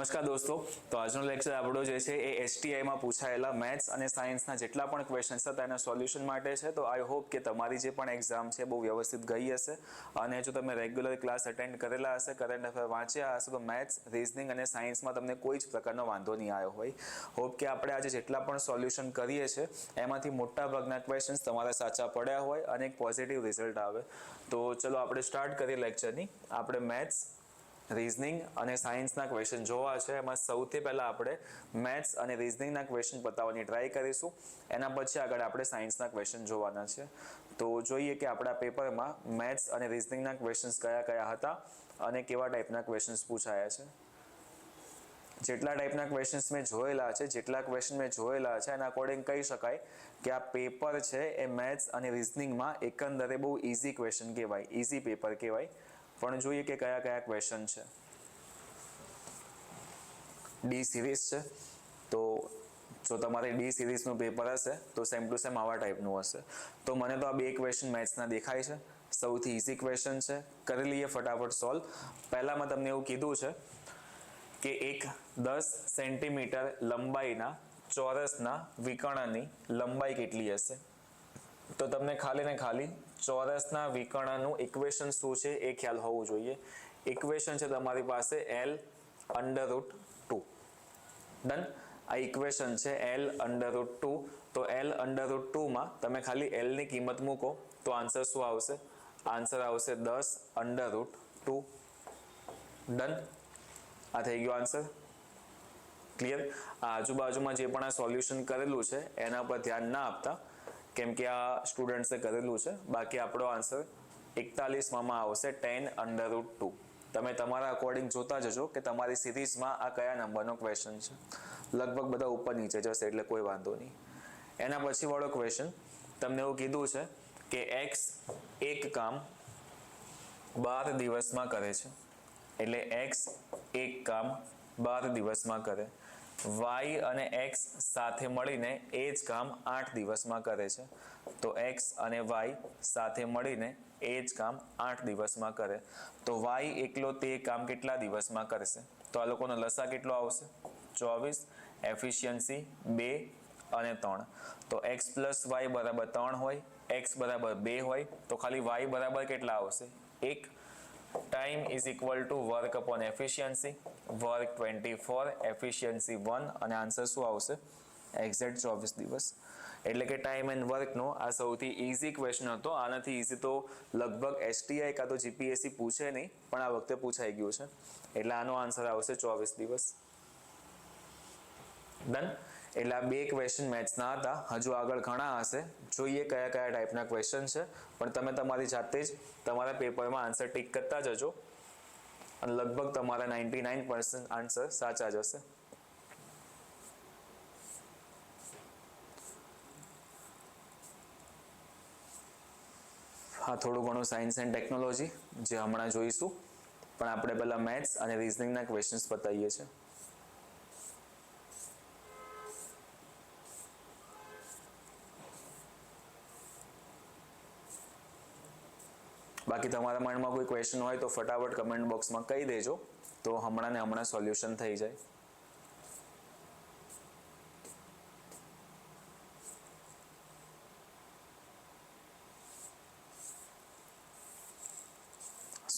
નમસ્કાર દોસ્તો, તો આજનો લેક્ચર આપણો જે છે એ એસટીઆઈમાં પૂછાયેલા મેથ્સ અને સાયન્સના જેટલા પણ ક્વેશ્ચન્સ હતા એના સોલ્યુશન માટે છે. તો આઈ હોપ કે તમારી જે પણ એક્ઝામ છે બહુ વ્યવસ્થિત ગઈ હશે અને જો તમે રેગ્યુલર ક્લાસ અટેન્ડ કરેલા હશે, કરંટ અફેર વાંચ્યા હશે, તો મેથ્સ, રિઝનિંગ અને સાયન્સમાં તમને કોઈ જ પ્રકારનો વાંધો નહીં આવ્યો હોય. હોપ કે આપણે આજે જેટલા પણ સોલ્યુશન કરીએ છીએ એમાંથી મોટા ભાગના ક્વેશ્ચન્સ તમારા સાચા પડ્યા હોય અને એક પોઝિટિવ રિઝલ્ટ આવે. તો ચલો આપણે સ્ટાર્ટ કરીએ લેક્ચરની. આપણે મેથ્સ, રીઝનિંગ અને સાયન્સના ક્વેશ્ચન જોવા છે. એમાં સૌથી પહેલાં આપણે મેથ્સ અને રીઝનિંગના ક્વેશ્ચન પતાવવાની ટ્રાય કરીશું. એના પછી આગળ આપણે સાયન્સના ક્વેશ્ચન જોવાના છે. તો જોઈએ કે આપણા પેપરમાં મેથ્સ અને રીઝનિંગના ક્વેશ્ચન્સ કયા કયા હતા અને કેવા ટાઈપના ક્વેશ્ચન્સ પૂછાયા છે. જેટલા ટાઈપના ક્વેશ્ચન્સ મેં જોયેલા છે, એના અકોર્ડિંગ કહી શકાય કે આ પેપર છે એ મેથ્સ અને રીઝનિંગમાં એકંદરે બહુ ઇઝી ક્વેશ્ચન કહેવાય, ઇઝી પેપર કહેવાય. પણ જોઈએ કે કયા કયા ક્વેશ્ચન છે. ડી સિરીઝ છે, તો જો તમારે ડી સિરીઝનું પેપર હશે તો સેમ ટુ સેમ આવા ટાઈપનું હશે. તો મને તો આ બે ક્વેશ્ચન મેથ્સના દેખાય છે. સૌથી ઇઝી ક્વેશ્ચન છે, કરી લઈએ ફટાફટ સોલ્વ. પહેલામાં તમને એવું કીધું છે કે એક 10 સેન્ટીમીટર લંબાઈના ચોરસના વિકર્ણની લંબાઈ કેટલી હશે. તો તમને ખાલી ને ખાલી ચોરસના વિકર્ણનું ઇક્વેશન શું છે એ ખ્યાલ હોવું જોઈએ. ઇક્વેશન છે તમારી પાસે L√2. ડન. આ ઇક્વેશન છે L√2. તો L√2 માં તમે ખાલી L ની કિંમત મૂકો તો આન્સર શું આવશે? આન્સર આવશે 10√2. ડન. આ થઈ ગયો આન્સર. ક્લિયર. આ આજુબાજુમાં જે પણ આ સોલ્યુશન કરેલું છે એના પર ધ્યાન ના આપતા, કેમ કે આ સ્ટુડન્ટ્સે કરેલું છે. બાકી આપણો આન્સર 41માં આવશે 10√2. તમે તમારા અકોર્ડિંગ જોતા જજો કે તમારી સિરીઝમાં આ કયા નંબરનો ક્વેશ્ચન છે. લગભગ બધા ઉપર નીચે જશે એટલે કોઈ વાંધો નહીં. એના પછી વાળો ક્વેશ્ચન તમને એવું કીધું છે કે એક્સ એક કામ 12 દિવસમાં કરે છે. એટલે એક્સ એક કામ 12 દિવસમાં કરે. વાય અને એક્સ સાથે મળીને એ જ કામ 8 દિવસમાં કરે છે. તો એક્સ અને વાય સાથે મળીને એ જ કામ 8 દિવસમાં કરે. તો વાય એકલો તે કામ કેટલા દિવસમાં કરશે? તો આ લોકોનો લસા કેટલો આવશે? 24. એફિશિયન્સી 2 અને 3. તો એક્સ પ્લસ વાય બરાબર 3 હોય, એક્સ બરાબર 2 હોય, તો ખાલી વાય બરાબર કેટલા આવશે? 1. Time is equal to work upon efficiency. Work 24, efficiency 1 અને આન્સર શું આવશે? એક્ઝેક્ટ 24 દિવસ. એટલે કે ટાઈમ એન્ડ વર્કનો આ સૌથી ઇઝી ક્વેશ્ચન હતો. આનાથી ઇઝી તો લગભગ એસટીઆઈ કાં તો જીપીએસસી પૂછે નહીં, પણ આ વખતે પૂછાઈ ગયું છે. એટલે આનો આન્સર આવશે 24 દિવસ. ડન. એટલે આ બે ક્વેશ્ચન મેથ્સના હતા. હજુ આગળ ઘણા હશે. જોઈએ કયા કયા ટાઈપના ક્વેશ્ચન છે. પણ તમે તમારી જાતે જ તમારા પેપરમાં આન્સર ટીક કરતા જજો અને લગભગ તમારા 99% આન્સર સાચા જ હશે. હા, થોડું ઘણું સાયન્સ એન્ડ ટેકનોલોજી જે હમણાં જોઈશું, પણ આપણે પહેલા મેથ્સ અને રીઝનિંગના ક્વેશ્ચન્સ બતાવીએ છીએ. બાકી તમારા મનમાં કોઈ ક્વેશ્ચન હોય તો ફટાફટ કમેન્ટ બોક્સમાં કહી દેજો, તો હમણાં ને હમણાં સોલ્યુશન થઈ જાય.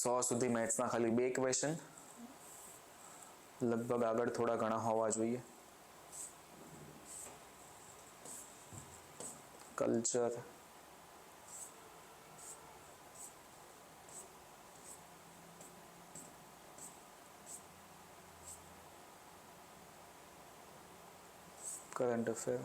સો સુધી મેથ્સના ખાલી બે ક્વેશ્ચન, લગભગ આગળ થોડા ઘણા હોવા જોઈએ. કલ્ચર, કરંટ અફેર,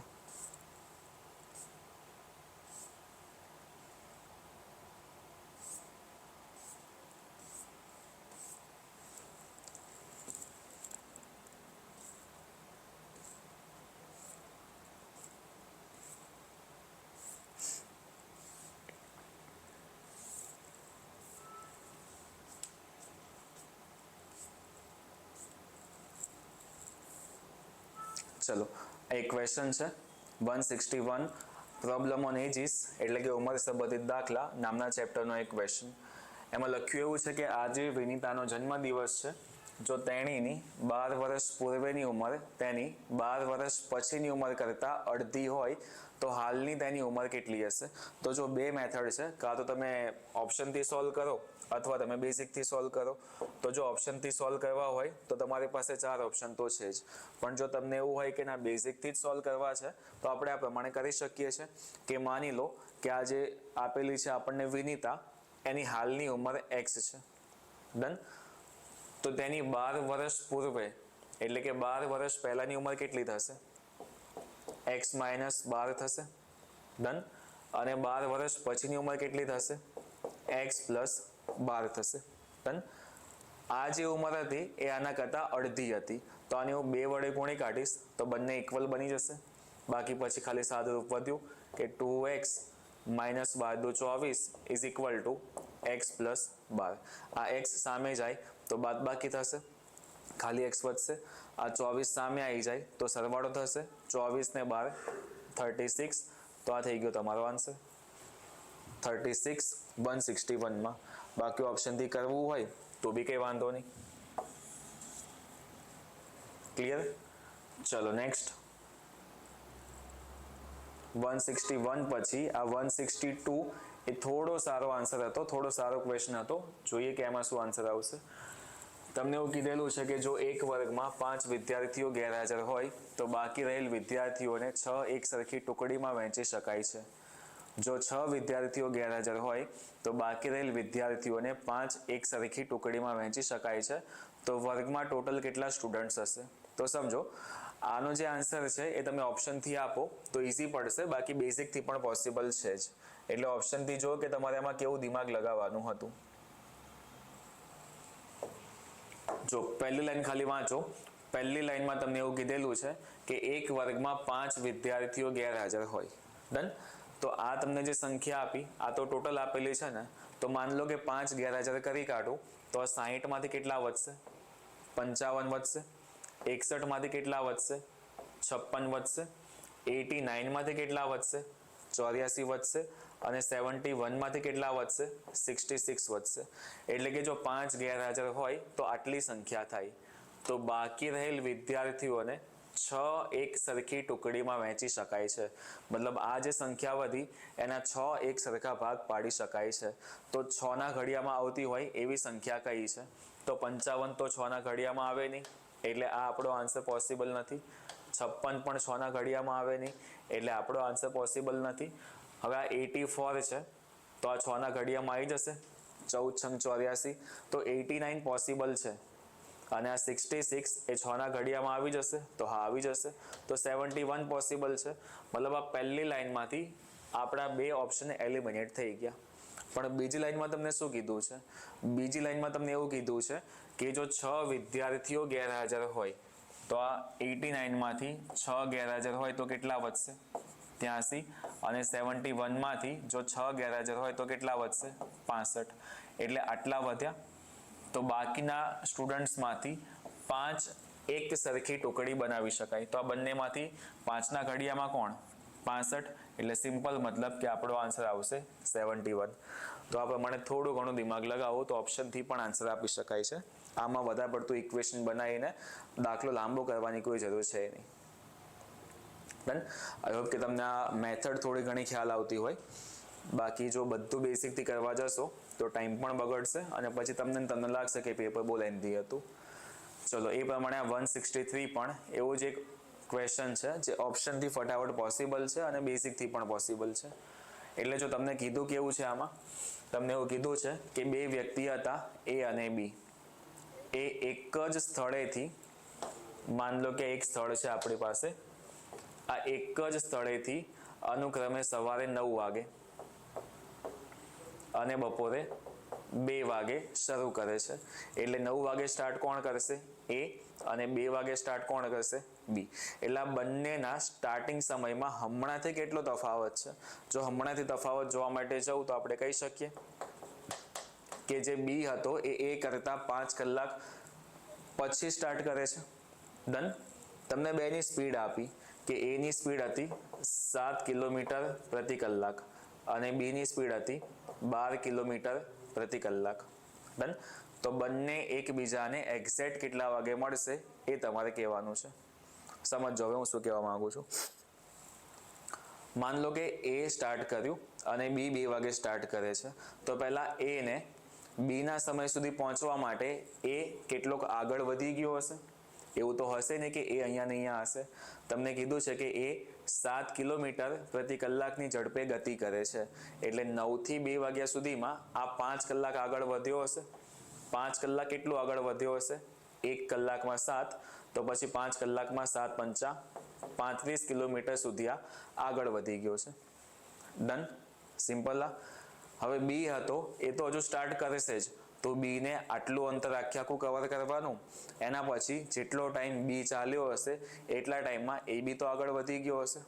ચલો એક ક્વેશ્ચન છે 161 પ્રોબ્લેમ ઓન એજીસ, એટલે કે ઉંમર સંબંધિત દાખલા નામના ચેપ્ટરનો એક ક્વેશ્ચન. એમાં લખ્યું એવું છે કે આજે વિનીતાનો જન્મદિવસ છે. જો તેણીની 12 વર્ષ પૂર્વેની ઉંમર તેની 12 વર્ષ પછીની ઉંમર કરતાં અડધી હોય તો હાલની તેની ઉંમર કેટલી હશે? તો જો બે મેથડ છે, કાં તો તમે ઓપ્શનથી સોલ્વ કરો અથવા તમે બેઝિકથી સોલ્વ કરો. તો જો ઓપ્શનથી સોલ્વ કરવા હોય તો તમારી પાસે 4 ઓપ્શન તો છે જ, પણ જો તમને એવું હોય કે ના બેઝિકથી જ સોલ્વ કરવા છે તો આપણે આ પ્રમાણે કરી શકીએ છીએ કે માની લો કે આ જે આપેલી છે આપણને વિનીતા, એની હાલની ઉંમર x છે. ડન. તો તેની 12 વર્ષ પૂર્વે એટલે કે 12 વર્ષ પહેલાની ઉંમર કેટલી થશે? x - 12 થશે. ડન. અને 12 વર્ષ પછીની ઉંમર કેટલી થશે? x + 12 થશે. ડન. આ જે ઉંમર હતી એ આના કરતાં અડધી હતી, તો આને હું 2 વડે ગુણી કાઢીશ તો બંને ઇક્વલ બની જશે. બાકી પછી ખાલી સાદું રૂપ વધ્યું કે 2x - 12 = 24 = x + 12. આ x સામે જાય તો બાદબાકી થશે, ખાલી x વધશે. આ 24 સામે આવી જાય તો સરવાળો થશે, 24 ને 12 36. તો આ થઈ ગયો તમારો આન્સર 36 161માં. બાકી ઓપ્શનથી કરવું હોય તો બી કંઈ વાંધો નહીં. ક્લિયર? ચલો નેક્સ્ટ. 161 પછી આ 162 એ થોડો સારો આન્સર હતો, થોડો સારો ક્વેશ્ચન હતો. જોઈએ કે એમાં શું આન્સર આવશે. તમને એવું કીધેલું છે કે જો એક વર્ગમાં 5 વિદ્યાર્થીઓ ગેરહાજર હોય તો બાકી રહેલ વિદ્યાર્થીઓને 6 એક સરખી ટુકડીમાં વહેંચી શકાય છે. જો 6 વિદ્યાર્થીઓ ગેરહાજર હોય તો બાકી રહેલ વિદ્યાર્થીઓને 5 એક સરખી ટુકડીમાં વહેંચી શકાય છે. તો વર્ગમાં ટોટલ કેટલા સ્ટુડન્ટ્સ હશે? તો સમજો આનો જે આન્સર છે એ તમે ઓપ્શનથી આપો તો ઇઝી પડશે, બાકી બેઝિકથી પણ પોસિબલ છે જ. એટલે ઓપ્શનથી જો કે તમારે આમાં કેવું દિમાગ લગાવવાનું હતું. જો પહેલી લાઈન ખાલી વાંચો. પહેલી લાઈનમાં તમને એવું કીધેલું છે કે એક વર્ગમાં 5 વિદ્યાર્થીઓ ગેરહાજર હોય. ડન. તો આ તમને જે સંખ્યા આપી આ તો ટોટલ આપેલી છે ને, તો માન લો કે 5 ગેરહાજર કરી કાઢું તો 60માંથી કેટલા વધશે? 55 વધશે. 61માંથી કેટલા વધશે? 56 વધશે. 89માંથી કેટલા વધશે? 84 વધશે. અને 71માંથી કેટલા વધશે? 66 વધશે. એટલે કે જો 5 ગેરહાજર હોય તો આટલી સંખ્યા થાય. તો બાકી રહેલ વિદ્યાર્થીઓને 6 એક સરખી ટુકડીમાં વહેંચી શકાય છે. મતલબ આ જે સંખ્યા વધી એના 6 એક સરખા ભાગ પાડી શકાય છે. તો 6ના ઘડિયામાં આવતી હોય એવી સંખ્યા કઈ છે? તો 55 તો 6ના ઘડિયામાં આવે નહીં, એટલે આ આપણો આન્સર પોસિબલ નથી. 56 પણ 6ના ઘડિયામાં આવે નહીં, એટલે આપણો આન્સર પોસિબલ નથી. હવે આ 84 છે તો આ 6ના ઘડિયામાં આવી જશે. 14 × 84 તો 89 પોસિબલ છે. અને આ 66 એ 6ના ઘડિયામાં આવી જશે, તો હા આવી જશે. તો 71 પોસિબલ છે. મતલબ આ પહેલી લાઈનમાંથી આપણા 2 ઓપ્શન એલિમિનેટ થઈ ગયા. પણ બીજી લાઈનમાં તમને શું કીધું છે? બીજી લાઈનમાં તમને એવું કીધું છે કે જો 6 વિદ્યાર્થીઓ ગેરહાજર હોય તો આ 89માંથી 6 ગેરહાજર હોય તો કેટલા વધશે? 83. અને 71માંથી જો 6 ગેરહાજર હોય તો કેટલા વધશે? 65. એટલે આટલા વધ્યા. તો બાકીના સ્ટુડન્ટ્સમાંથી 5 એક સરખી ટુકડી બનાવી શકાય. તો આ બંનેમાંથી 5ના ઘડિયામાં કોણ? 65. એટલે સિમ્પલ મતલબ કે આપણો આન્સર આવશે 71. તો આ પ્રમાણે થોડું ઘણું દિમાગ લગાવો તો ઓપ્શનથી પણ આન્સર આપી શકાય છે. આમાં વધારે પડતું ઇક્વેશન બનાવીને દાખલો લાંબો કરવાની કોઈ જરૂર છે નહીં. ડન. આઈ હોપ કે તમને આ મેથડ થોડી ઘણી ખ્યાલ આવતી હોય. બાકી જો બધું બેસિકથી કરવા જશો તો ટાઈમ પણ બગડશે અને પછી તમને લાગશે કે પેપર બહુ લેન્ધી હતું. ચલો એ પ્રમાણે આ 163 પણ એવું જ એક ક્વેશ્ચન છે જે ઓપ્શનથી ફટાફટ પોસિબલ છે અને બેઝિકથી પણ પોસિબલ છે. એટલે જો તમને કીધું કેવું છે આમાં, તમને એવું કીધું છે કે 2 વ્યક્તિ હતા A અને B. એ એક જ સ્થળેથી, માન લો કે એક સ્થળ છે આપણી પાસે, આ એક જ સ્થળેથી અનુક્રમે સવારે 9 વાગે અને બપોરે 2 વાગે શરૂ કરે છે. એટલે 9 વાગે સ્ટાર્ટ કોણ કરશે? A. અને 2 વાગે સ્ટાર્ટ કોણ કરશે? B. એટલે આ બંનેના સ્ટાર્ટિંગ સમયમાં હમણાંથી કેટલો તફાવત છે? જો હમણાંથી તફાવત જોવા માટે જવું તો આપણે કહી શકીએ કે જે B હતો એ A કરતાં 5 કલાક પછી સ્ટાર્ટ કરે છે. ડન. તમને બેની સ્પીડ આપી કે A ની સ્પીડ હતી 7 કિલોમીટર પ્રતિ કલાક અને B ની સ્પીડ હતી 12 કિલોમીટર પ્રતિ કલાક. ડન. તો બંને એકબીજાને એક્ઝેક્ટ કેટલા વાગે મળશે એ તમારે કહેવાનું છે. સમજો હવે હું શું કહેવા માંગુ છું. માન લો કે એ સ્ટાર્ટ કર્યું અને બી 2 વાગે સ્ટાર્ટ કરે છે, તો પહેલાં એને બીના સમય સુધી પહોંચવા માટે એ કેટલોક આગળ વધી ગયો હશે? એવું તો હશે ને કે એ અહીંયા ને અહીંયા હશે. તમને કીધું છે કે એ 7 કિલોમીટર પ્રતિ કલાકની ઝડપે ગતિ કરે છે, એટલે 9 થી 2 વાગ્યા સુધીમાં આ 5 કલાક આગળ વધ્યો હશે. 5 કલાક કેટલું આગળ વધ્યો હશે? 1 કલાકમાં 7, તો પછી 5 કલાકમાં 7 પંચા 35 કિલોમીટર સુધી આ આગળ વધી ગયો છે. Done, simple. હવે બી હતો એ તો હજુ સ્ટાર્ટ કરશે જ, તો બીને આટલું અંતર આખું કવર કરવાનું. એના પછી જેટલો ટાઈમ બી ચાલ્યો હશે એટલા ટાઈમમાં એ બી તો આગળ વધી ગયો હશે.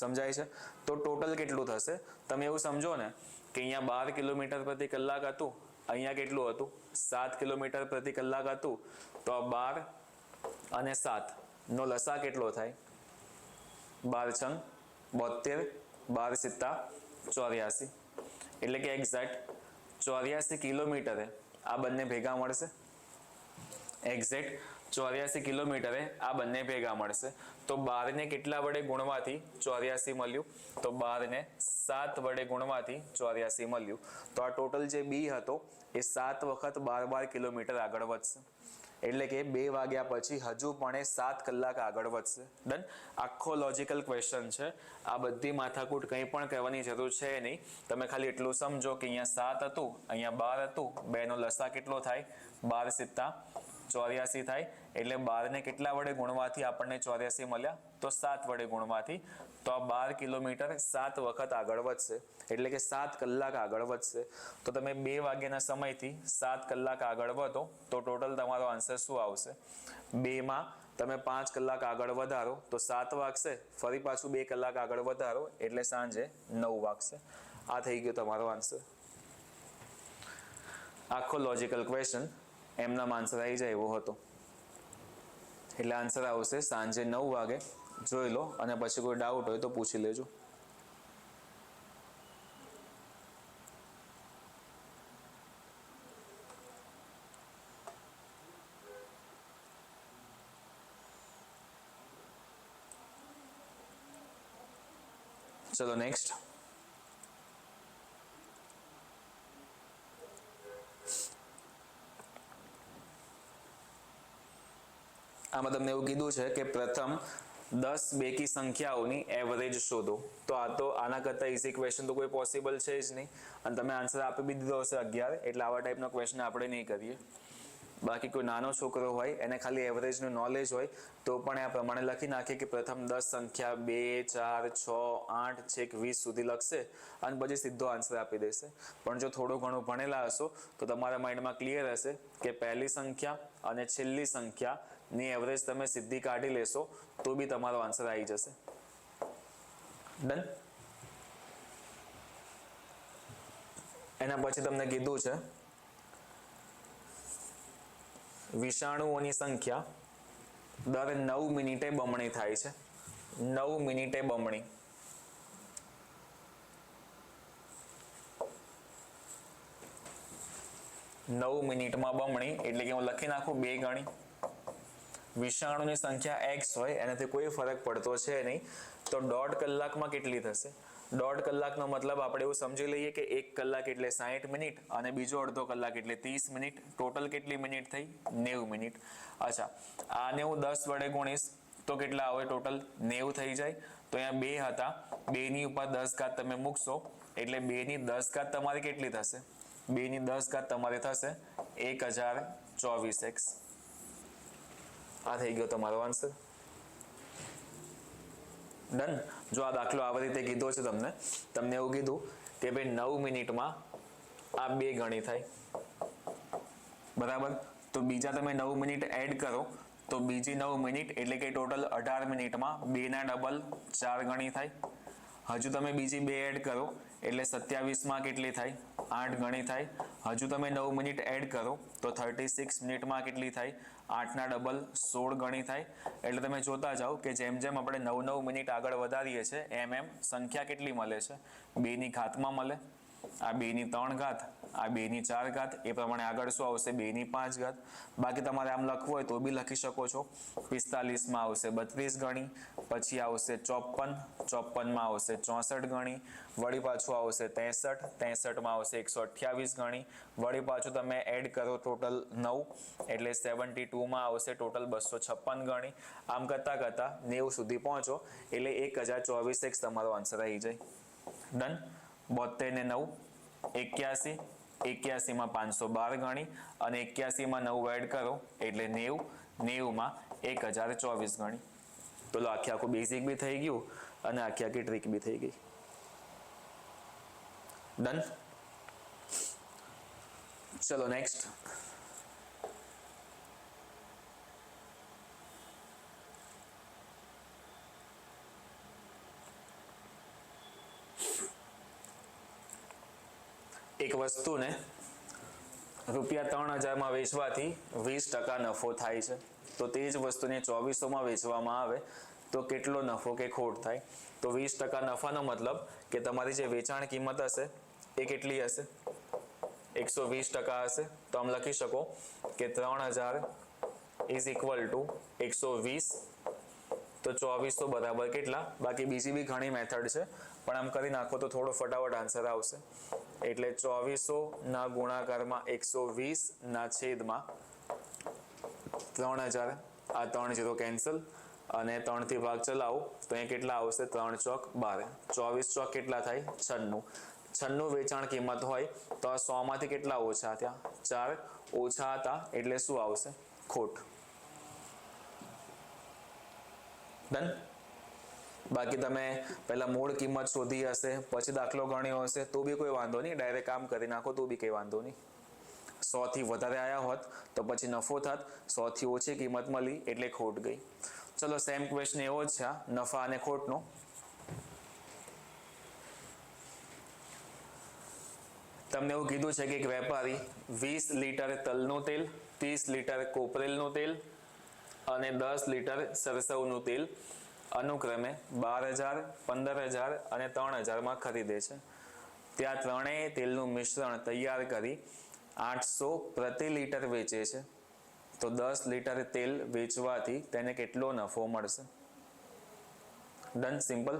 સમજાય છે? તો ટોટલ કેટલું થશે? તમે એવું સમજો ને કે અહીંયા 12 કિલોમીટર પ્રતિ કલાક હતું, અહીંયા કેટલું હતું? 7 કિલોમીટર પ્રતિ કલાક હતું. તો આ 12 અને 7 નો લસા કેટલો થાય? 12 છંગ 72, 12 સિત્તા 84, એટલે કે એક્ઝેક્ટ 84 કિલોમીટરે આ બંને ભેગા મળશે. એક્ઝેક્ટ 84 કિલોમીટરે આ બંને ભેગા મળશે. તો 12 ને કેટલા વડે ગુણવાથી 84 મળ્યું? તો 12 ને 7 વડે ગુણવાથી 84 મળ્યું. તો આ ટોટલ જે બી હતો એ 7 વખત 12 કિલોમીટર આગળ વધશે. એટલે કે 2 વાગ્યા પછી હજુ પણ એ 7 કલાક આગળ વધશે. ડન. આખો લોજિકલ ક્વેશ્ચન છે. આ બધી માથાકૂટ કંઈ પણ કહેવાની જરૂર છે નહીં. તમે ખાલી એટલું સમજો કે અહીંયા 7 હતું, અહીંયા 12 હતું, 2 નો લસા કેટલો થાય? 12 સિત્તા 84 થાય. એટલે 12 ને કેટલા વડે ગુણવાથી આપણને 84 મળ્યા? તો 7 વડે ગુણવાથી. તો આ 12 કિલોમીટર 7 વખત આગળ વધશે, એટલે કે 7 કલાક આગળ વધશે. તો તમે 2 વાગ્યાના સમયથી 7 કલાક આગળ વધો તો ટોટલ તમારો આન્સર શું આવશે? 2 માં તમે 5 કલાક આગળ વધારો તો 7 વાગશે, ફરી પાછું 2 કલાક આગળ વધારો એટલે સાંજે 9 વાગશે. આ થઈ ગયો તમારો આન્સર. આખો લોજિકલ ક્વેશ્ચન એમનામ આન્સર આવી જાય એવો હતો. એટલે આન્સર આવશે સાંજે 9 વાગે. જોઈ લો અને પછી કોઈ ડાઉટ હોય તો પૂછી લેજો. ચલો નેક્સ્ટ. આમાં તમને એવું કીધું છે કે પ્રથમ 10 બેકી સંખ્યાઓની એવરેજ શોધો. તો આ તો આના કરતાં ઇઝી ક્વેશ્ચન તો કોઈ પોસિબલ છે જ નહીં. અને તમે આન્સર આપી બી દીધો હશે 11, એટલે આવા ટાઈપનો ક્વેશ્ચન આપણે નહીં કરીએ. બાકી કોઈ નાનો છોકરો હોય એને ખાલી એવરેજનું નોલેજ હોય તો પણ આ પ્રમાણે લખી નાખે કે પ્રથમ 10 સંખ્યા 2, 4, 6, 8 છેક 20 સુધી લખશે અને પછી સીધો આન્સર આપી દેશે. પણ જો થોડું ઘણું ભણેલા હશો તો તમારા માઇન્ડમાં ક્લિયર હશે કે પહેલી સંખ્યા અને છેલ્લી સંખ્યાની એવરેજ તમે સીધી કાઢી લેશો તો બી તમારો આન્સર આવી જશે. ડન. એના પછી તમને કીધું છે વિષાણુઓની સંખ્યા દર 9 મિનિટે બમણી થાય છે. 9 મિનિટે બમણી. નવ મિનિટમાં બમણી એટલે કે હું લખી નાખું 2 ગણી. વિષાણુની સંખ્યા x હોય એનાથી કોઈ ફરક પડતો છે નહીં. તો 1.5 કલાકમાં કેટલી થશે? 1.5 કલાકનો મતલબ આપણે એવું સમજી લઈએ કે 1 કલાક એટલે 60 મિનિટ અને બીજો અડધો કલાક એટલે 30 મિનિટ. ટોટલ કેટલી મિનિટ થઈ? 90 મિનિટ. અચ્છા, આને હું 10 વડે ગુણીશ તો કેટલા આવે? ટોટલ 90 થઈ જાય. તો અહીંયા 2 હતા, 2 ની ઉપર 10 ઘાત તમે મૂકશો એટલે 2 ની 10 ઘાત તમારી કેટલી થશે? 2 ની 10 ઘાત તમારે થશે 1024x. આ થઈ ગયો તમારો આન્સર. ડન. જો આ દાખલો આવી રીતે કીધો છે તમને એવું કીધું કે ભાઈ 9 મિનિટમાં આ 2 ગણી થાય, બરાબર. તો બીજા તમે 9 મિનિટ એડ કરો તો બીજી 9 મિનિટ એટલે કે ટોટલ 18 મિનિટમાં 2 ના ડબલ 4 ગણી થાય. હજુ તમે બીજી 2 એડ કરો એટલે 27માં કેટલી થાય? 8 ગણી થાય. હજુ તમે 9 મિનિટ એડ કરો તો 36 મિનિટમાં કેટલી થાય? 8 ના ડબલ 16 ગણી થાય. એટલે તમે જોતા જાઓ કે જેમ જેમ આપણે 9 મિનિટ આગળ વધારીએ છીએ એમ એમ સંખ્યા કેટલી મળે છે? 2 ની ઘાતમાં મળે. આ 2 ની 3 ઘાત, આ 2 ની 4 ઘાત, એ પ્રમાણે આગળ શું આવશે 2 ની 5 ઘાત. બાકી તમારે આમ લખવું હોય તો બી લખી શકો છો. 45 માં આવશે 32 ગણી, પછી આવશે 54, 54 માં આવશે 64 ગણી, વળી પાછું આવશે 63, 63 માં આવશે 128 ગણી, વળી પાછું તમે એડ કરો ટોટલ 9 એટલે 72 માં આવશે ટોટલ 256 ગણી. આમ કરતા કરતા 90 સુધી પહોંચો એટલે 1024 તમારો આન્સર આવી જાય. ડન. 72 ને 9 81, 81 માં 512 ગણી અને 81 માં 9 એડ કરો એટલે 90, 90 માં 1024 ગણી. તો આખે આખું બેઝિક બી થઈ ગયું અને આખી આખી ટ્રીક બી થઈ ગઈ. ડન. ચલો નેક્સ્ટ. એક વસ્તુને રૂપિયા 3000 માં વેચવાથી 20% નફો થાય છે. તો તે જ વસ્તુને 2400 માં વેચવામાં આવે તો કેટલો નફો કે ખોટ થાય? તો 20% નફાનો મતલબ કે તમારી જે વેચાણ કિંમત હશે એ કેટલી હશે? 120% હશે. તો આમ લખી શકો કે 3000 ઇઝ ઇક્વલ ટુ 120. તો 2400 બરાબર કેટલા? બાકી બીજી બી ઘણી મેથડ છે પણ આમ કરી નાખો તો થોડો ફટાફટ આન્સર આવશે. એટલે 2400 ના ગુણાકારમાં 120 ના છેદમાં 3000, આ 3 0 કેન્સલ અને 3 થી ભાગ ચલાવો તો અહીંયા કેટલા આવશે? 3 ચોક 12, 24 ચોક કેટલા થાય? 96. 96 વેચાણ કિંમત હોય તો આ 100 માંથી કેટલા ઓછા થયા? 4 ઓછા હતા એટલે શું આવશે? ખોટ. ડન. બાકી તમે પહેલા મૂળ કિંમત શોધી હશે પછી દાખલો ગણ્યો હશે તો બી કોઈ વાંધો નહીં, ડાયરેક્ટ કામ કરી નાખો તો બી કંઈ વાંધો નહીં. 100 થી વધારે આવ્યા હોત તો પછી નફો થાત, 100 થી ઓછી કિંમત મળી એટલે ખોટ ગઈ. ચલો સેમ ક્વેશ્ચન એવો જ છે આ નફા અને ખોટનો. તમને એવું કીધું છે કે એક વેપારી 20 લીટર તલનું તેલ, 30 લીટર કોપરેલનું તેલ અને 10 લીટર સરસવનું તેલ અનુક્રમે 12,000, 15,000 અને 3,000 માં ખરીદે છે. ત્યાં ત્રણેય તેલનું મિશ્રણ તૈયાર કરી 800 પ્રતિ લીટર વેચે છે. તો 10 લીટર તેલ વેચવાથી તેને કેટલો નફો મળશે? ડન. સિમ્પલ.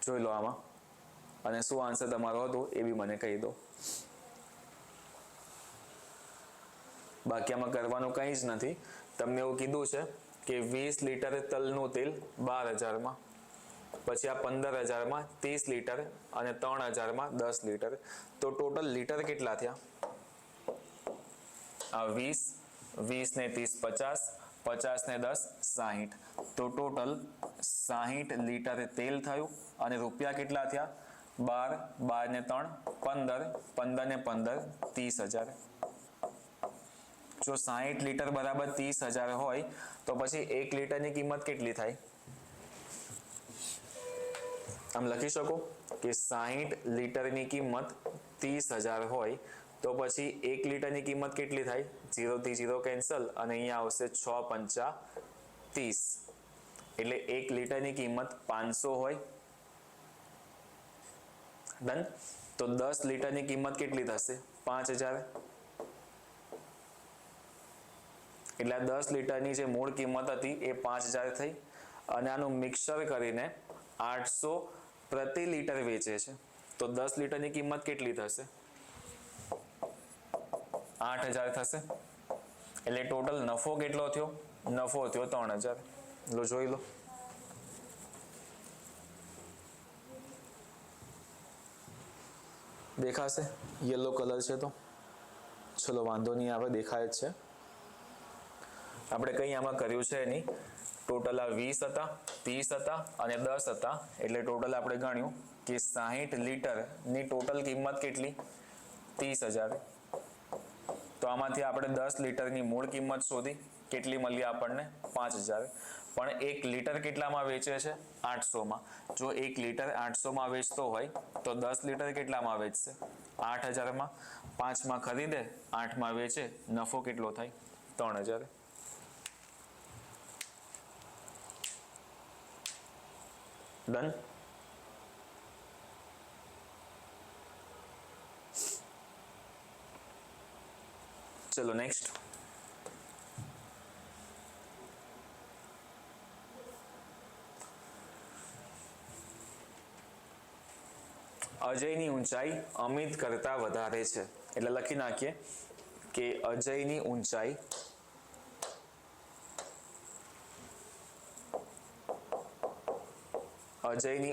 જોઈ લો આમાં અને શું આન્સર તમારો હતો એ બી મને કહી દો. બાકી આમાં કરવાનું કંઈ જ નથી. તમને એવું કીધું છે કે 20 લીટર તલનું તેલ 12,000 માં, પછી આ 15,000 માં 30 લીટર અને 3,000 માં 10 લીટર. તો ટોટલ લીટર કેટલા થયા? આ 20, 20 ને 30 50, 50 ને 10 60. તો ટોટલ 60 લીટર તેલ થયું અને રૂપિયા કેટલા થયા? 12, 12 ને 3 15, 15 ને 15 30,000. જો 60 લીટર બરાબર 30,000 હોય તો પછી 1 લીટરની કિંમત કેટલી થાય? આમ લખી શકો કે 60 લીટરની કિંમત 30,000 હોય તો પછી 1 લીટરની કિંમત કેટલી થાય? 0 થી 0 કેન્સલ અને અહીંયા આવશે 6 પંચા 30. એટલે 1 લીટરની કિંમત 500 હોય. ડન. તો 10 લીટરની કિંમત કેટલી થશે? 5,000. એટલે 10 લીટરની જે મૂળ કિંમત હતી એ 5,000 થઈ અને આનું મિક્સર કરીને 800 પ્રતિ લીટર વેચે છે. તો 10 લીટરની કિંમત કેટલી થશે? 8,000 થશે. એટલે ટોટલ નફો કેટલો થયો? નફો થયો 3,000. લો જોઈ લો. દેખાશે? યલો કલર છે તો ચલો વાંધો નહીં આવે, દેખાય જ છે. આપણે કંઈ આમાં કર્યું છે નહીં. ટોટલ આ 20 હતા, 30 હતા અને 10 હતા એટલે ટોટલ આપણે ગણ્યું કે 60 લીટરની ટોટલ કિંમત કેટલી? 30,000. તો આમાંથી આપણે 10 લીટરની મૂળ કિંમત શોધી, કેટલી મળી આપણને? 5,000. પણ 1 લીટર કેટલામાં વેચે છે? 800 માં. જો 1 લીટર 800 માં વેચતો હોય તો 10 લીટર કેટલામાં વેચશે? 8,000 માં. 5 માં ખરીદે, 8 માં વેચે, નફો કેટલો થાય? 3,000. ડન. ચલો નેક્સ્ટ. અજયની ઊંચાઈ અમિત કરતા વધારે છે, એટલે લખી નાખીએ કે અજયની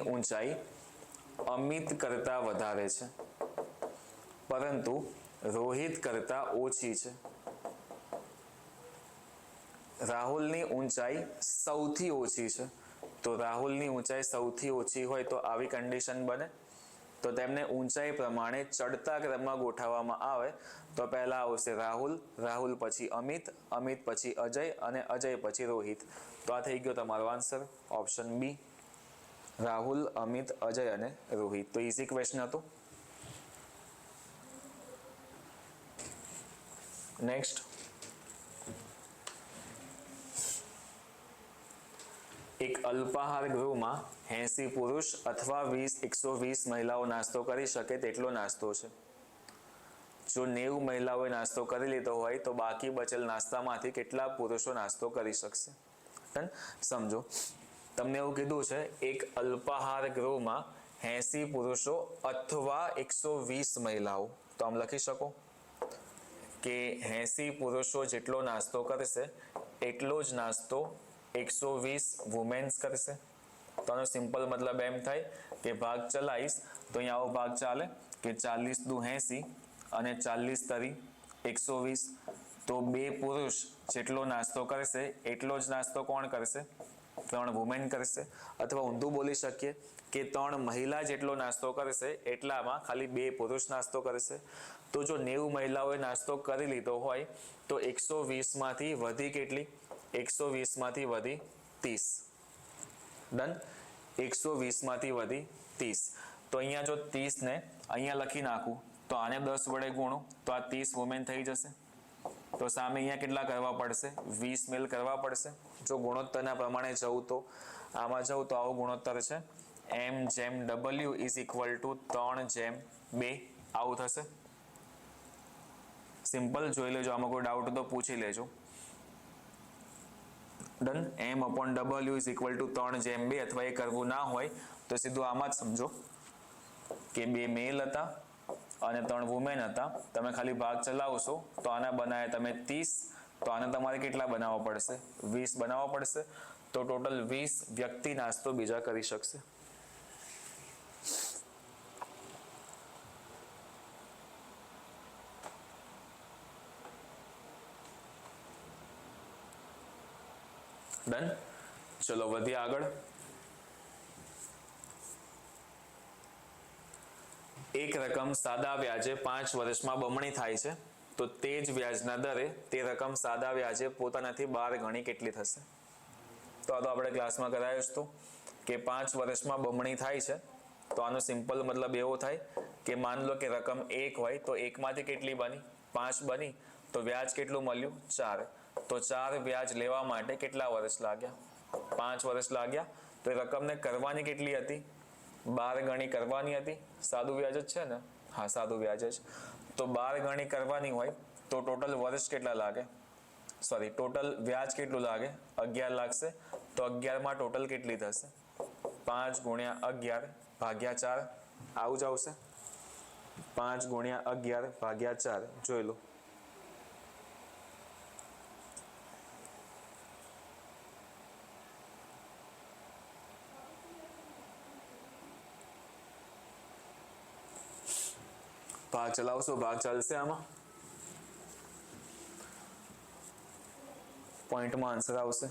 ઊંચાઈ અમિત કરતા વધારે છે, પરંતુ રોહિત કરતા ઓછી છે. રાહુલની ઊંચાઈ સૌથી ઓછી છે, તો રાહુલની ઊંચાઈ સૌથી ઓછી હોય તો આવી કન્ડિશન બને. તો તેમને ઊંચાઈ પ્રમાણે ચડતા ક્રમમાં ગોઠવવામાં આવે તો પહેલા આવશે રાહુલ, રાહુલ પછી અમિત, અમિત પછી અજય અને અજય પછી રોહિત. તો આ થઈ ગયો તમારો answer option B, Rahul, Amit, Ajay અને રોહિત. તો ઇઝી ક્વેશ્ચન હતો. નેક્સ્ટ. એક અલ્પાહાર ગૃહમાં 80 પુરુષ અથવા 120 મહિલાઓ નાસ્તો કરી શકે તેટલો નાસ્તો છે. જો 90 મહિલાઓએ નાસ્તો કરી લીધો હોય તો બાકી બચેલ નાસ્તામાંથી કેટલા પુરુષો નાસ્તો કરી શકશે? સમજો, તમને એવું કીધું છે એક અલ્પાહાર ગૃહમાં 80 પુરુષો અથવા 120 મહિલાઓ. તો આમ લખી શકો કે 80 પુરુષો જેટલો નાસ્તો કરશે એટલો જ નાસ્તો 120 વુમેન્સ કરશે. તો આનો સિમ્પલ મતલબ એમ થાય કે ભાગ ચલાવીશ તો અહીંયા આવો ભાગ ચાલે કે 40 દુ 80 અને 40 તરી 120. તો 2 પુરુષ જેટલો નાસ્તો કરશે એટલો જ નાસ્તો કોણ કરશે? 3 વુમેન કરશે. અથવા ઊંધું બોલી શકીએ કે 3 મહિલા જેટલો નાસ્તો કરશે એટલામાં ખાલી 2 પુરુષ નાસ્તો કરશે. તો જો 90 મહિલાઓએ નાસ્તો કરી લીધો હોય તો 120 માંથી વધી કેટલી? 120 માંથી વધી 30. ડન. 120 માંથી વધી 30. તો અહીંયા જો 30 ને અહીંયા લખી નાખું તો આને 10 વડે ગુણું તો આ 30 વુમેન થઈ જશે. તો સામે અહીંયા કેટલા કરવા પડશે? 20 મેલ કરવા પડશે. જો ગુણોત્તરના પ્રમાણે જવું તો આમાં જવું તો આવો ગુણોત્તર છે M/W ઇઝ ઇક્વલ ટુ 3/2. આવું થશે. સિમ્પલ જોઈ લેજો, આમાં કોઈ ડાઉટ તો પૂછી લેજો. Done. M/W is equal to 3/2. અથવા એ કરવું ના હોય તો સીધું આમાં જ સમજો કે 2 મેલ હતા અને 3 વુમેન હતા. તમે ખાલી ભાગ ચલાવશો તો આના બનાવ્યા તમે 30. તો આને તમારે કેટલા બનાવવા પડશે? 20 બનાવવા પડશે. તો ટોટલ 20 વ્યક્તિ નાસ્તો બીજા કરી શકશે. ડન. ચલો વધીએ આગળ. એક રકમ સાદા વ્યાજે 5 વર્ષમાં બમણી થાય છે તો તે જ વ્યાજના દરે તે રકમ સાદા વ્યાજે પોતાનાથી 12 ગણી કેટલી થશે? તો આ તો આપણે ક્લાસમાં કરાયું હતું કે 5 વર્ષમાં બમણી થાય છે. તો આનો સિમ્પલ મતલબ એવો થાય કે માન લો કે રકમ 1 હોય તો 1 માંથી કેટલી બની? 5 બની. તો વ્યાજ કેટલું મળ્યું? 4. તો 4 વ્યાજ લેવા માટે કેટલા વર્ષ લાગ્યા? 5 વર્ષ લાગ્યા. તો એ રકમને કરવાની કેટલી હતી? 12 ગણી કરવાની હતી. સાદું વ્યાજ જ છે ને? હા, સાદું વ્યાજ જ. તો 12 ગણી કરવાની હોય તો ટોટલ વર્ષ કેટલા લાગે? ટોટલ વ્યાજ કેટલું લાગે? 11 લાગશે. તો 11 માં ટોટલ કેટલી થશે? 5 ગુણ્યા 11 ભાગ્યા 4. આવું જ આવશે. 5 ગુણ્યા 11 ભાગ્યા 4. જોઈ લો. ભાગ ચલાવશો, ભાગ ચાલશે આમાં. પોઈન્ટમાં આન્સર આવશે.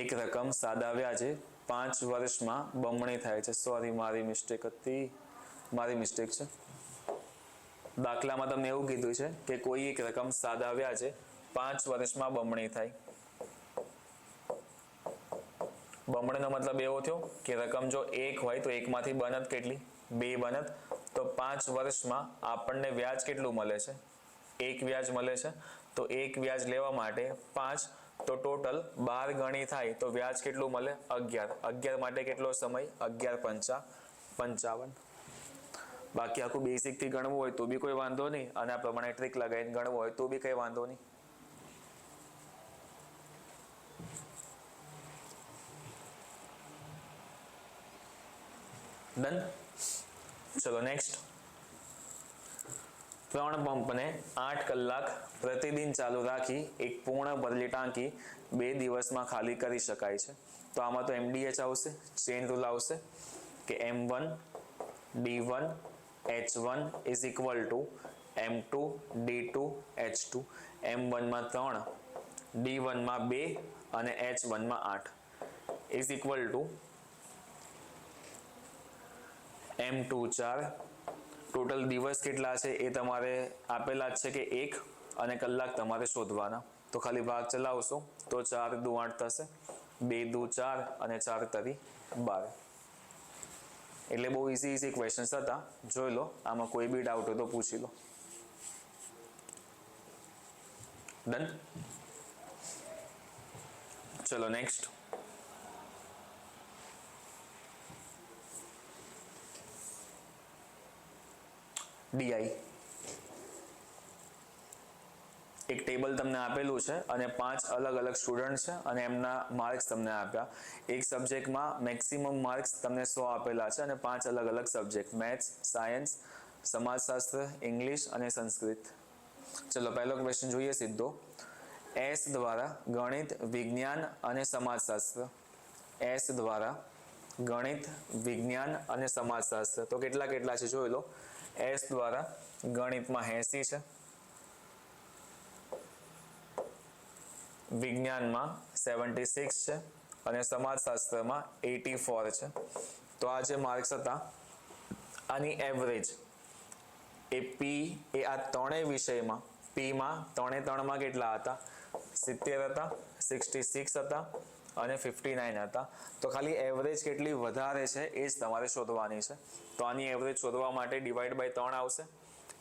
એક રકમ સાદા વ્યાજે 5 વર્ષમાં બમણી થાય છે. સોરી, મારી મિસ્ટેક હતી. મારી મિસ્ટેક છે. દાખલામાં તમને એવું કીધું છે કે કોઈ એક રકમ સાદા વ્યાજે 5 વર્ષમાં બમણી થાય. બમણીનો મતલબ એવો થયો કે રકમ જો 1 હોય તો 1 માંથી બનત કેટલી? 2 બનત. તો 5 વર્ષમાં આપણને વ્યાજ કેટલું મળે છે? 1 વ્યાજ મળે છે. તો 1 વ્યાજ લેવા માટે 5. તો ટોટલ 12 ગણી થાય તો વ્યાજ કેટલું મળે? 11. 11 માટે કેટલો સમય? 11 × 5 = 55. બાકી આખું બેઝિકથી ગણવું હોય તો બી કોઈ વાંધો નહીં, અને આ પ્રમાણે ટ્રીક લગાવીને ગણવું હોય તો બી કંઈ વાંધો નહીં. ડન. ચલો નેક્સ્ટ. 3 પંપને 8 કલાક પ્રતિદિન ચાલુ રાખી એક પૂર્ણ ભરેલી ટાંકી 2 દિવસમાં ખાલી કરી શકાય છે. તો આમાં તો MDH આવશે, ચેન રૂલ આવશે કે M1 D1 H1 is equal to M2 D2 H2. M1 માં 3, D1 માં 2 અને H1 માં 8 is equal to M2 4. Total દિવસ કેટલા છે એ તમારે આપેલા જ છે કે 1, અને કલાક તમારે શોધવાના. તો ખાલી ભાગ ચલાવશો તો 4 દુ 8 થશે, 2 દુ 4 અને 4 તરી 12. એટલે બહુ ઇઝી ક્વેશ્ચન્સ હતા. જોઈ લો, આમાં કોઈ બી ડાઉટ હોય તો પૂછી લો. ડન. ચલો નેક્સ્ટ. DI એક ટેબલ તમને આપેલું છે અને 5 અલગ અલગ સ્ટુડન્ટ છે અને એમના માર્ક્સ તમને આપ્યા. એક સબ્જેક્ટમાં મેક્સિમમ માર્ક્સ તમને 100 આપેલા છે અને 5 અલગ અલગ સબ્જેક્ટ, મેથ્સ, સાયન્સ, સમાજશાસ્ત્ર, ઇંગ્લિશ અને સંસ્કૃત. ચલો પહેલો ક્વેશ્ચન જોઈએ સીધો. S દ્વારા ગણિત, વિજ્ઞાન અને સમાજશાસ્ત્ર. S દ્વારા ગણિત, વિજ્ઞાન અને સમાજશાસ્ત્ર. તો કેટલા કેટલા છે જોઈ લો. S દ્વારા ગણિતમાં 80 છે, વિજ્ઞાનમાં 76 છે અને સમાજશાસ્ત્રમાં 84 છે. તો આ જે માર્ક્સ હતા આની એવરેજ એ P એ આ ત્રણેય વિષયમાં Pમાં 3 કેટલા હતા? 70 હતા, 66 હતા અને 59 હતા. તો ખાલી એવરેજ કેટલી વધારે છે એ જ તમારે શોધવાની છે. તો આની એવરેજ શોધવા માટે ડિવાઈડ બાય 3 આવશે,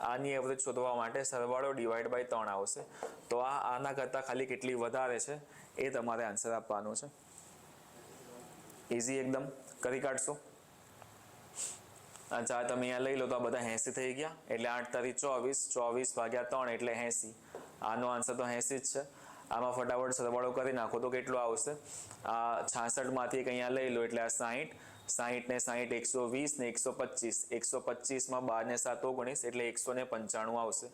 આની એવરેજ શોધવા માટે સરવાળો ડિવાઈડ બાય 3 આવશે. તો આના કરતાં ખાલી કેટલી વધારે છે એ તમારે આન્સર આપવાનો છે. ઇઝી એકદમ, કરી કાઢશો. અચ્છા, તમે અહીંયા લઈ લો તો આ બધા 80 થઈ ગયા, એટલે 8 તારી 24, 24 ભાગ્યા 3 એટલે 80. આનો આન્સર તો 80 જ છે. આમાં ફટાફટ સરવાળો કરી નાખો તો કેટલો આવશે? આ 66 માંથી એક અહીંયા લઈ લો એટલે આ 60, 60 ને 60 120 ને 125, 125 માં 12 ને 7 19 એટલે 195 આવશે.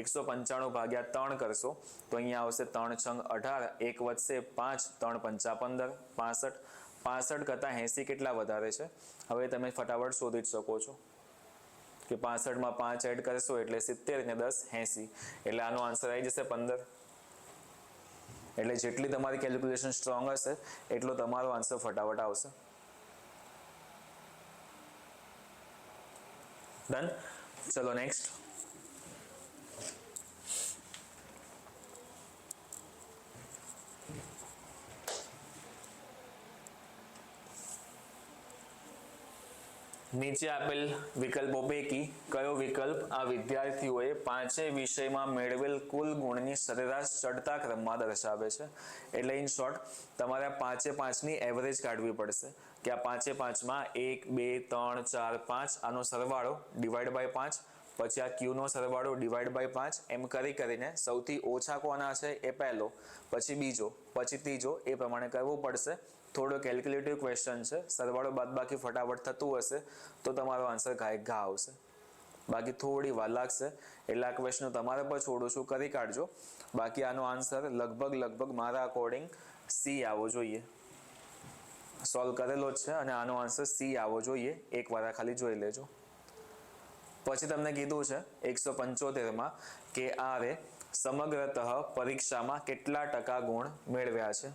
195 ભાગ્યા 3 કરશો તો અહીંયા આવશે 3 છંગ 18, 1 વધશે 5, 3 પંચા 15, 65. 65 કરતાં 80 કેટલા વધારે છે? હવે તમે ફટાફટ શોધી જ શકો છો કે 65 માં 5 એડ કરશો એટલે 70 ને 10 80, એટલે આનો આન્સર આવી જશે 15. એટલે જેટલી તમારી કેલ્ક્યુલેશન સ્ટ્રોંગ હશે એટલો તમારો આન્સર ફટાફટ આવશે. ડન. ચલો નેક્સ્ટ. નીચે આપેલ વિકલ્પો પૈકી કયો વિકલ્પ આ વિદ્યાર્થીઓએ 5 વિષયમાં મેળવેલ કુલ ગુણની સરેરાશ ચડતા ક્રમમાં દર્શાવે છે? એટલે ઇન શોર્ટ તમારે આ 5ની એવરેજ કાઢવી પડશે કે આ 5માં 1 2 3 4 5 આનો સરવાળો ડિવાઈડ બાય 5, પછી આ Qનો સરવાળો ડિવાઈડ બાય 5, એમ કરીને સૌથી ઓછા કોના છે એ પહેલો, પછી બીજો, પછી ત્રીજો, એ પ્રમાણે કરવું પડશે. થોડો કેલ્ક્યુલેટિવ ક્વેશ્ચન છે, સરવાળો બાદબાકી ફટાફટ થતું હશે તો તમારો આન્સર ઘા આવશે. બાકી થોડી વાર લાગશે, એટલે આ ક્વેશ્ચન તમારે પર છોડું છું, કરી કાઢજો. બાકી આનો આન્સર લગભગ મારા અકોર્ડિંગ C આવવો જોઈએ. સોલ્વ કરેલો જ છે અને આનો આન્સર C આવવો જોઈએ. એકવાર ખાલી જોઈ લેજો. પછી તમને કીધું છે 175માં કે આરે સમગ્રતઃ પરીક્ષામાં કેટલા ટકા ગુણ મેળવ્યા છે?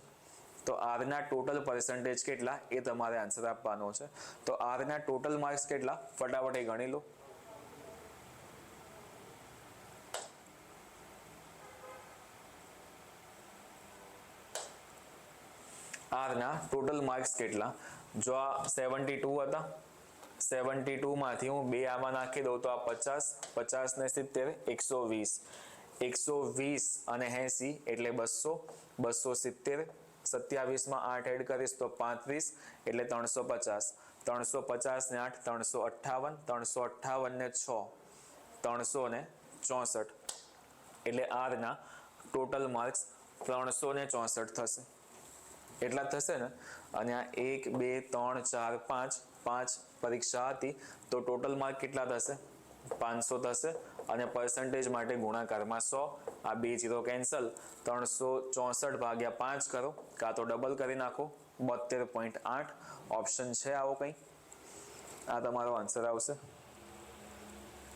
તો આરના ટોટલ પર્સન્ટેજ કેટલા એ તમારે આન્સર આપવાનો છે. તો આરના ટોટલ માર્ક્સ કેટલા ફટાફટ એ ગણી લો. આરના ટોટલ માર્ક્સ કેટલા? જો આ 72 હતા, 72 માંથી હું 2 આમાં નાખી દઉં તો આ 50, 50 ને 70 120, 120 અને 80 એટલે 200, 270, 27 માં 8 એડ કરીશ તો 35 એટલે 350. 350 ને 8 358, 358 ને 6 364 એટલે R ના ટોટલ માર્ક્સ 364 થશે. એટલા થશે ને. અને આ 1 2 3 4 5 5 પરીક્ષા હતી તો ટોટલ માર્ક કેટલા થશે? 500 થશે. અને પર્સન્ટેજ માટે ગુણાકારમાં 100. આ 2 0 કેન્સલ. 364 ભાગ્યા 5 કરો કાં તો ડબલ કરી નાખો. 72.8 ઓપ્શન છે આવો કંઈ. આ તમારો આન્સર આવશે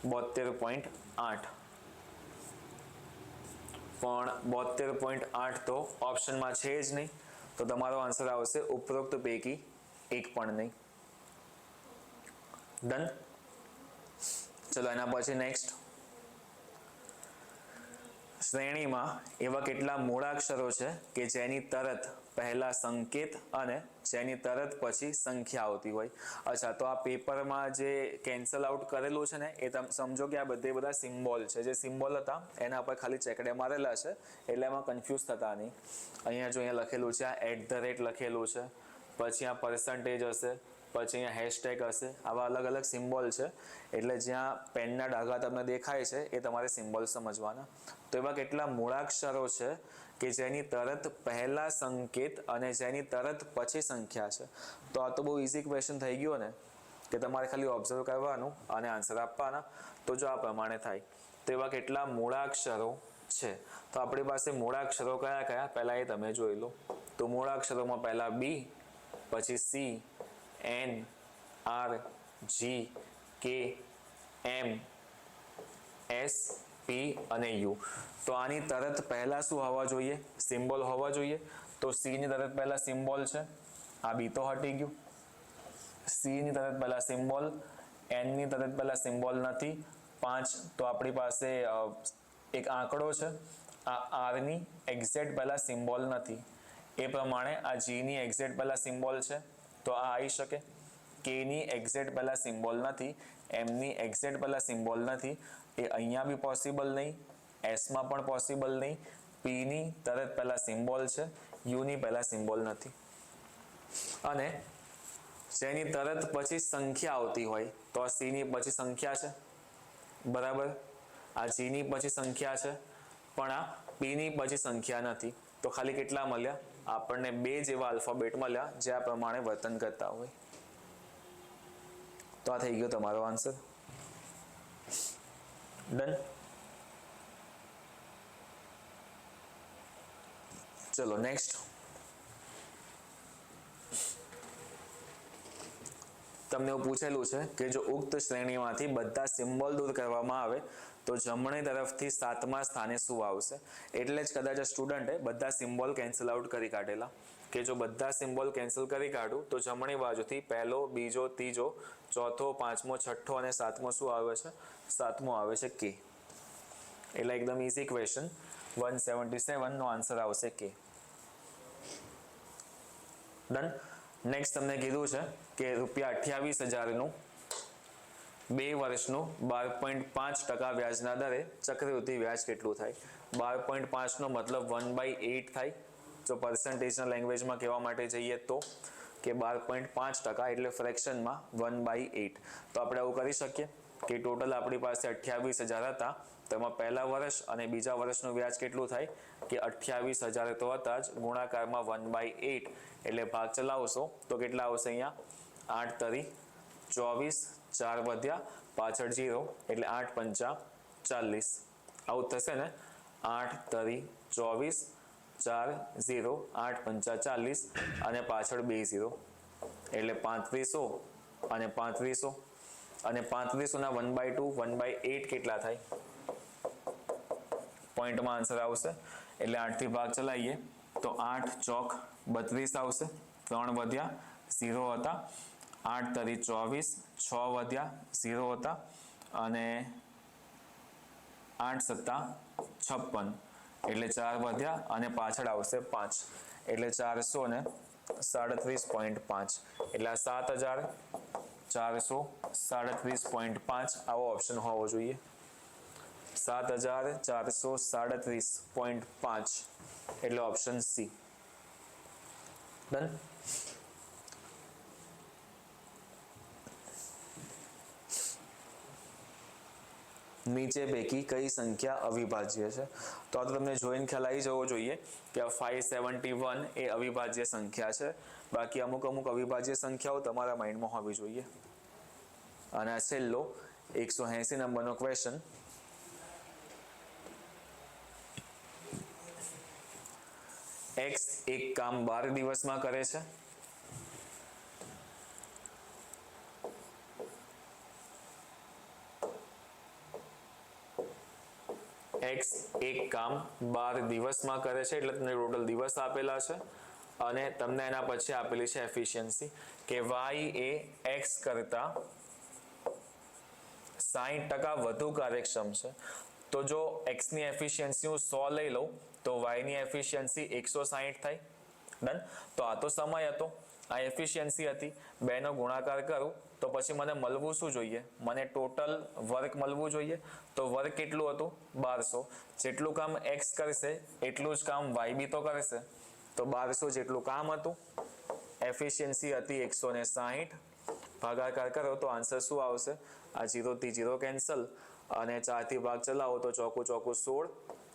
72.8. પણ 72.8 તો ઓપ્શનમાં છે જ નહીં, તો તમારો આન્સર આવશે ઉપરોક્ત પૈકી એક પણ નહીં. ડન. ચલો એના પછી નેક્સ્ટ. શ્રેણીમાં એવા કેટલા મૂળાક્ષરો છે કે જેની તરત પહેલા સંકેત અને જેની તરત પછી સંખ્યા આવતી હોય? અચ્છા, તો આ પેપરમાં જે કેન્સલ આઉટ કરેલું છે ને એ તમે સમજો કે આ બધા સિમ્બોલ છે. જે સિમ્બોલ હતા એના પર ખાલી ચેકડે મારેલા છે એટલે એમાં કન્ફ્યુઝ થતા નહીં. અહીંયા જો અહીંયા લખેલું છે, આ @ લખેલું છે, પછી આ પર્સન્ટેજ હશે, પછી અહીંયા હેશટેગ હશે. આવા અલગ અલગ સિમ્બોલ છે એટલે જ્યાં પેનના ડાઘા તમને દેખાય છે એ તમારે સિમ્બોલ સમજવાના. તો એવા કેટલા મૂળાક્ષરો છે કે જેની તરત પહેલા સંકેત અને જેની તરત પછી સંખ્યા છે? તો આ તો બહુ ઇઝી ક્વેશ્ચન થઈ ગયો ને, કે તમારે ખાલી ઓબ્ઝર્વ કરવાનું અને આન્સર આપવાના. તો જો આ પ્રમાણે થાય તો એવા કેટલા મૂળાક્ષરો છે? તો આપણી પાસે મૂળાક્ષરો કયા કયા પહેલા એ તમે જોઈ લો. તો મૂળાક્ષરોમાં પહેલા B, પછી C, N, R, G, K, M, S, P અને U. તો આની તરત પહેલા શું હોવા જોઈએ? સિમ્બોલ હોવા જોઈએ. તો C ની તરત પહેલા સિમ્બોલ છે, આ B તો હટી ગયું. C ની તરત પહેલા સિમ્બોલ, N ની તરત પહેલા સિમ્બોલ નથી. 5 તો આપણી પાસે એક આંકડો છે, આ R ની એક્ઝેક્ટ પહેલા સિમ્બોલ નથી. એ પ્રમાણે આ G ની એક્ઝેક્ટ પહેલા સિમ્બોલ છે તો આ આવી શકે. K ની એક્ઝેક્ટ પહેલા સિમ્બોલ નથી, M ની એક્ઝેક્ટ પહેલા સિમ્બોલ નથી, એ અહીંયા બી પોસિબલ નહીં, S માં પણ પોસિબલ નહીં. P ની તરત પહેલા સિમ્બોલ છે, U ની પહેલા સિમ્બોલ નથી. અને જેની તરત પછી સંખ્યા આવતી હોય તો આ C ની પછી સંખ્યા છે, બરાબર. આ G ની પછી સંખ્યા છે, પણ આ P ની પછી સંખ્યા નથી. તો ખાલી કેટલા મળ્યા? આપણને 2 જેવા આલ્ફાબેટ મળ્યા જે આ પ્રમાણે વર્તન કરતા હોય. તો આ થઈ ગયો તમારો આન્સર. ડન. ચલો નેક્સ્ટ. તમને એવું પૂછેલું છે કે જો ઉક્ત શ્રેણીમાંથી બધા સિમ્બોલ દૂર કરવામાં આવે તો જમણી તરફથી 7મા સ્થાને શું આવશે? એટલે જ કદાચ સ્ટુડન્ટે બધા સિમ્બોલ કેન્સલ આઉટ કરી કાઢેલા કે જો બધા સિમ્બોલ કેન્સલ કરી કાઢું તો જમણી બાજુથી પહેલો, બીજો, ત્રીજો, ચોથો, પાંચમો, છઠ્ઠો અને સાતમો શું આવે છે? સાતમો આવે છે K. એટલે એકદમ ઇઝી ક્વેશ્ચન. 177 નો આન્સર આવશે K. ડન. નેક્સ્ટ તમને કીધું છે કે ₹28,000 નું 2 વર્ષનું 12.5% વ્યાજના દરે ચક્રવૃદ્ધિ વ્યાજ કેટલું થાય? 12.5 નો મતલબ 1/8 થાય. જો પર્સન્ટેજના લેંગ્વેજમાં કહેવા માટે જઈએ તો કે 12.5% એટલે ફ્રેક્શનમાં 1/8. તો આપણે આવું કરી શકીએ કે ટોટલ આપણી પાસે 28,000 હતા, તો એમાં પહેલા વર્ષ અને બીજા વર્ષનું વ્યાજ કેટલું થાય કે 28,000 તો હતા જ, ગુણાકારમાં 1/8 એટલે ભાગ ચલાવશો તો કેટલા આવશે? અહીંયા 8 તરી 24, 4 વધ્યા, પાછળ 0 એટલે 8 પંચા 40. આવું થશે ને. 8 તરી 24, 4 0, 8 પંચા 40 અને પાછળ 2 0 એટલે 3500 અને 3500 અને 3500 ના 1/2 1/8 કેટલા થાય? પોઈન્ટમાં આન્સર આવશે એટલે 8 થી ભાગ ચલાવીએ તો 8 ચોક 32 આવશે. 3 વધ્યા, 0 હતા. 8 તરી 24, 6 વધ્યા, 0 હતા અને 8 સત્તા 56 એટલે 4 વધ્યા અને પાછળ આવશે 5 એટલે 437.5 એટલે આ 7,437.5 આવો ઓપ્શન હોવો જોઈએ. 7,437.5 એટલે ઓપ્શન C. ડન. નીચે પૈકી કઈ સંખ્યા અવિભાજ્ય છે? તો આ તો તમને જોઈને ખ્યાલ આવી જવો જોઈએ કે 571 એ અવિભાજ્ય સંખ્યા છે. બાકી અમુક અમુક અવિભાજ્ય સંખ્યાઓ તમારા માઇન્ડમાં હોવી જોઈએ. અને આ છેલ્લો 180 નંબરનો ક્વેશ્ચન. x એક કામ 12 દિવસમાં કરે છે. x એક કામ 12 દિવસમાં કરે છે એટલે તમને ટોટલ દિવસ આપેલા છે અને તમને એના પછી આપેલી છે એફિશિયન્સી કે y એ x કરતા 60% વધુ કાર્યક્ષમ છે. તો જો x ની એફિશિયન્સી હું 100 લઈ લઉં તો y ની એફિશિયન્સી 160 થાય. ડન. તો આ તો સમય હતો, આ એફિશિયન્સી હતી. બેનો ગુણાકાર કરું તો પછી મને મળવું શું જોઈએ? મને ટોટલ વર્ક મળવું જોઈએ. તો વર્ક કેટલું હતું? 1200. જેટલું કામ x કરશે એટલું જ કામ y બી તો કરશે. તો 1200 જેટલું કામ હતું, એફિશિયન્સી હતી 160, ભાગાકાર કરો તો આન્સર શું આવશે? આ 0 થી 0 કેન્સલ અને 4 થી ભાગ ચલાવો તો ચોકું ચોકું 16,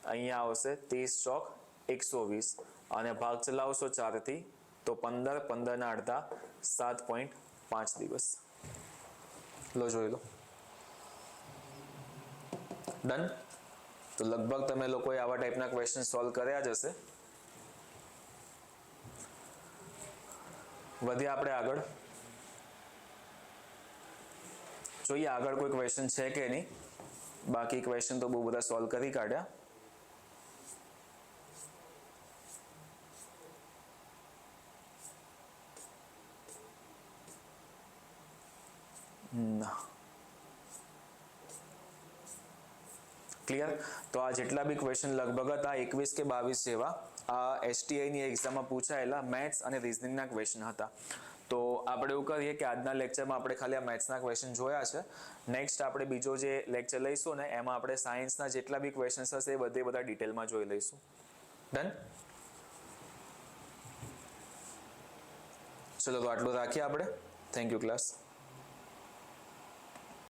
અહીંયા આવશે 30 ચોક 120 અને ભાગ ચલાવશો 4 થી તો 15, 15 ના અડધા 7.5 દિવસ. લો જોઈ લો. ડન. તો લગભગ તમે લોકોએ આવા ટાઈપના ક્વેશ્ચન સોલ્વ કર્યા જ હશે. વધીએ આપણે આગળ. જોઈએ આગળ કોઈ ક્વેશ્ચન છે કે નહીં. બાકી ક્વેશ્ચન તો બહુ બધા સોલ્વ કરી કાઢ્યા. ના. ક્લિયર. તો આ જેટલા બી ક્વેશ્ચન લગભગ હતા 21 કે 22 જેવા આ એસટીઆઈની એક્ઝામમાં પૂછાયેલા મેથ્સ અને રિઝનિંગના ક્વેશ્ચન હતા. તો આપણે એવું કરીએ કે આજના લેક્ચરમાં આપણે ખાલી આ મેથ્સના ક્વેશ્ચન જોયા છે. નેક્સ્ટ આપણે બીજો જે લેક્ચર લઈશું ને એમાં આપણે સાયન્સના જેટલા બી ક્વેશ્ચન્સ હશે એ બધા ડિટેલમાં જોઈ લઈશું. ડન. ચલો તો આટલું રાખીએ આપણે. Thank you class.